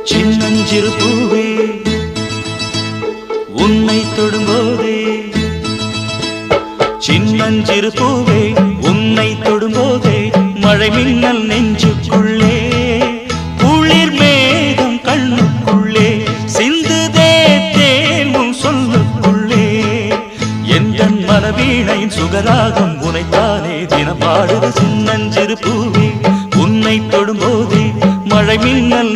சின்னஞ்சிறு பூவே உன்னை தொடும்போதே சின்னஞ்சிறு பூவே உன்னை தொடும்போதே மழை மின்னல் நெஞ்சுக்குள்ளே குளிர் மேகம் கண்ணுக்குள்ளே சிந்துதே தேனும் சொல்லுக்குள்ளே எந்தன் மனவீணையின் சுகராகம் உனைத்தானே தினம் பாடுது சின்னஞ்சிறு பூவே உன்னை தொடும்போதே மழை மின்னல்